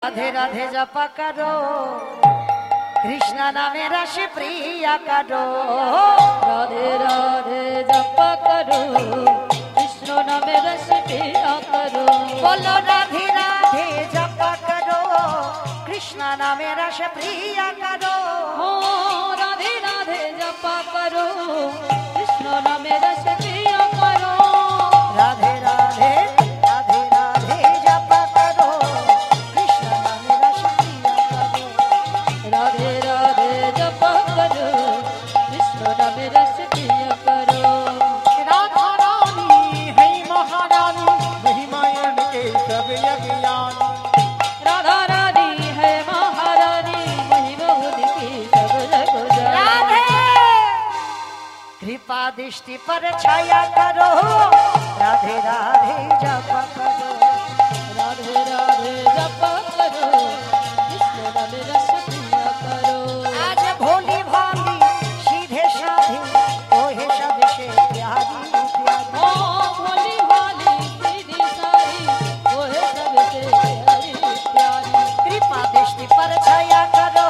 राधे राधे जपा करो कृष्ण नामे रस प्रिया करो। राधे राधे जपा करो कृष्ण नामे रस प्रिया करो। बोलो राधे राधे जपा करो कृष्ण नामे रस प्रिया करो। हो राधे राधे जपा करो कृष्ण नामे रस प्रिया करो। राधे राधे राधे राधे जपा करो कृष्ण नामे रस प्रिया करो। राधे राधे जपा करो कृष्ण नामे रस प्रिया करो। राधा रानी है महारानी महिमायन के सब अज्ञान। राधा रानी है महारानी महिमा की सब जग राधे कृपा दृष्टि पर छाया करो। राधे राधे जपा करो। राधे राधे जपा करो कृष्ण नामे रस प्रिया करो। आज भोली भाली सीधे साधे ओहे सबसे प्यारी प्यारी। ओ भोली भाली सीधी सारी ओहे सबसे प्यारी प्यारी। कृपा दृष्टि पर छाया करो।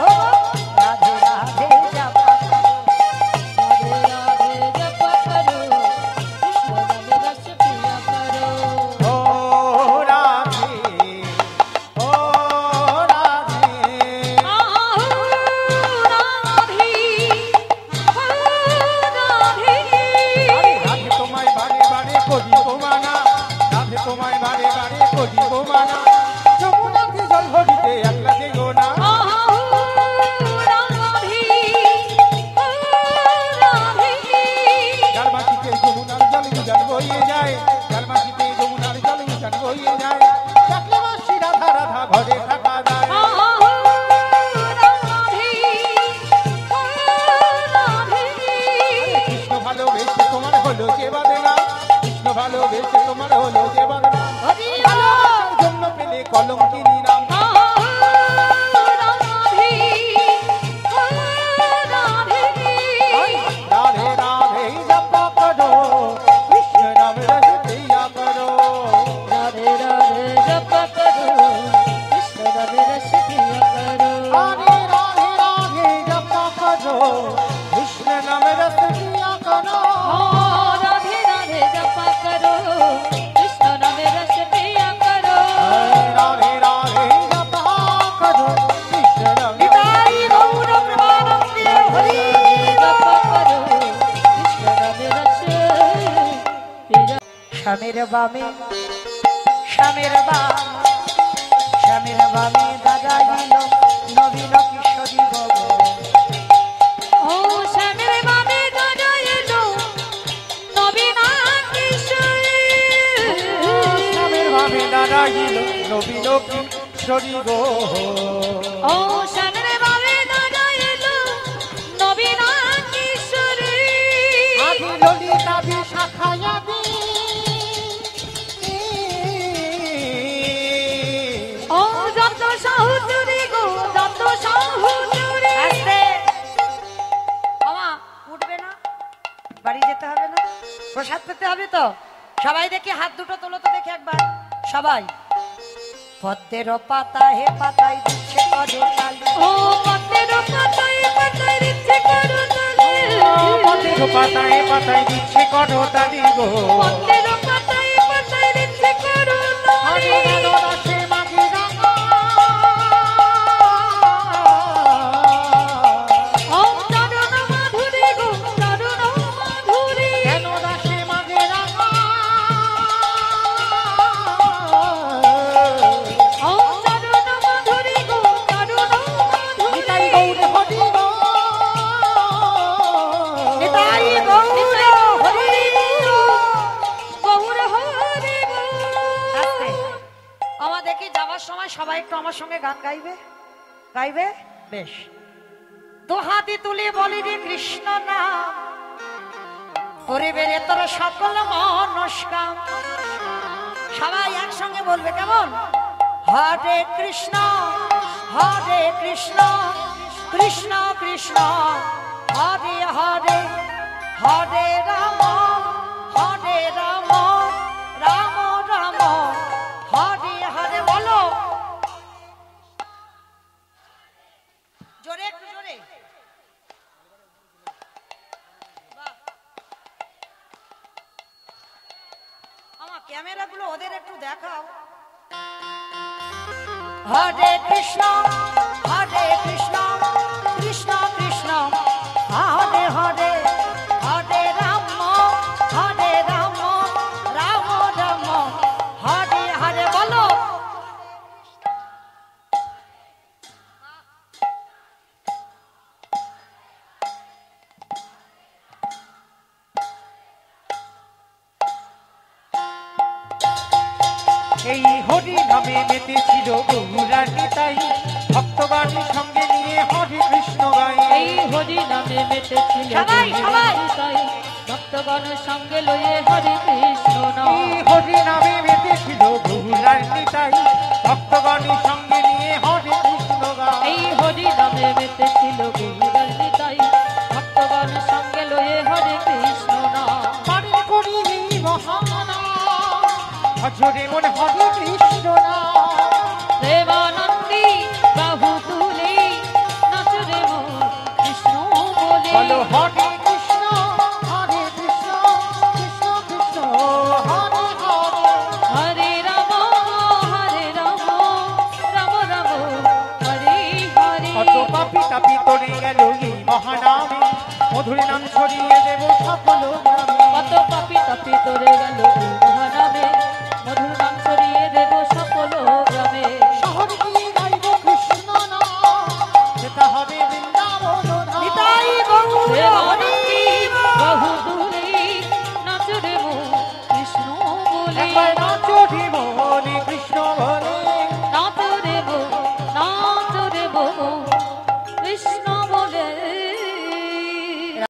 राधे राधे जपा करो। राधे राधे जपा करो कृष्ण नामे रस प्रिया करो। ओ राधे ओ राधे आहू राधी আরে রাধে তোমায় বারে বারে করি গোমানা। রাধে তোমায় বারে বারে করি গোমানা। যমুনাতে জল ভরিতে একলা যেও না। জালমাটিতে যমুনার জল উজান বইয়ে যায়। জালমাটিতে যমুনার জল উজান বইয়ে যায়। ডাকলে মাসি রাধা রাধা ঘরে থাকা যায়। কৃষ্ণ ভালোবেসে তোমার হলো যে বাদনা। কৃষ্ণ ভালোবেসে তোমার হলো যে বাদনা। ভালোবাসার জন্য পেলে কলঙ্কিনী নাম। রাধে রাধে জপা করো কৃষ্ণ নাম রস প্রিয়া করো। राधे राधे जपा करो कृष्ण नामे रस प्रिया करो। রাধে রাধে রাধে জপা করো কৃষ্ণ নাম রস প্রিয়া করো। राधे राधे जपा करो कृष्ण नामे रस प्रिया करो। রাধে রাধে জপা করো কৃষ্ণ নাম নিতাই গৌর প্রেমানন্দে হরি। जपा करो कृष्ण नामे रस प्रिया। স্বামীর বামে স্বামীর বাম স্বামীর বামে দাঁড়াইল নবীন কিশোরী গো। ও শ্যামের বামে দাঁড়াইলো নবীনা কিশোরী। স্বামীর ভাবে দাঁড়াইল নবীন কিশোরী গো। ও শ্যামের বামে দাঁড়াইলো নবীনা কিশোরী। আদি ললিতা বিশাখায়া দি ও যত সাহুচুরি গো যত সাহুচুরি। আস্তে মামা উঠবে না, বাড়ি যেতে হবে না, প্রসাদ পেতে হবে তো। সবাই দেখি হাত দুটো তোলো তো দেখি একবার সবাই। পদ্মের পাতা হে পাতায় দিচ্ছে কজতালি। ও পদ্মের পাতায় পাতায় দিচ্ছে করতালি। পদ্মের পাতায় পাতায় দিচ্ছে করতালি গো। পদ্মের পাতায় পাতায় দিচ্ছে করতালি। রসে মাঝে রাঙা ও তরুণ মাধুরী গো তরুণ মাধুরী। কেন রসে মাঝে রাঙা ও তরুণ মাধুরী গো তরুণ নিতাই মাধুরী। গৌর হরি গো। নিতাই গৌর হরি। গৌর হরি গো। আস্তে মামা দেখি যাওয়ার সময় সবাই একটু আমার সঙ্গে গান গাইবে, গাইবে বেশ। দু হাতি তুলে বলি রে কৃষ্ণ নাম পরিবেরে তোর সকল মনস্কাম। সবাই একসঙ্গে বলবে কেমন? হরে কৃষ্ণ কৃষ্ণ কৃষ্ণ হরে হরে হরে রাম রাম রাম হরে হরে। বলো জোরে একটু জোরে। বাহ। আমার ক্যামেরাগুলো ওদের একটু দেখাও। হরে কৃষ্ণ কৃষ্ণ কৃষ্ণ হরে হরে, হরে রাম রাম রাম হরে হরে। বলো এই হরি নামে মেতেছিল গৌরার নিতাই, ভক্তবাণী সঙ্গে নিয়ে হরে কৃষ্ণ গাই। এই হরি নামে মেতেছিল সবাই, সবাই। ভক্তগণ সঙ্গে লয়ে হরে কৃষ্ণ নাম। এই হরি নামে মেতেছিল গৌরার নিতাই, ভক্তবাণী সঙ্গে নিয়ে হরে কৃষ্ণ গাই। এই হরি নামে মেতেছিল গৌরার নিতাই, ভক্তগণ সঙ্গে লয়ে হরে কৃষ্ণ নাম। পারি করি এই মহানাম, ভজরে মন হরে কৃষ্ণ নাম। প্রেমানন্দী বাহু তুলে নাচরে মোর কৃষ্ণ বলে। বলো হরে কৃষ্ণ কৃষ্ণ কৃষ্ণ হরে হরে। হরে রাম রাম রাম হরে হরে। কত পাপি তাপি করে গেল এই মহানামে, মধুর নাম ছড়িয়ে দেব সকল গ্রামে। কত পাপি তাপি তোরে গেল এই মহানামে, মধুর নাম ছড়িয়ে দেব সকল গ্রামে। শহর গিয়ে গাইব কৃষ্ণ নাম, যেতে হবে বৃন্দাবন ধাম। নিতাই গৌর হরি বহু দূরে নাচরে মোর কৃষ্ণ বলে। একবার নাচো ঢিমনে কৃষ্ণ বলে। নাচরে মোর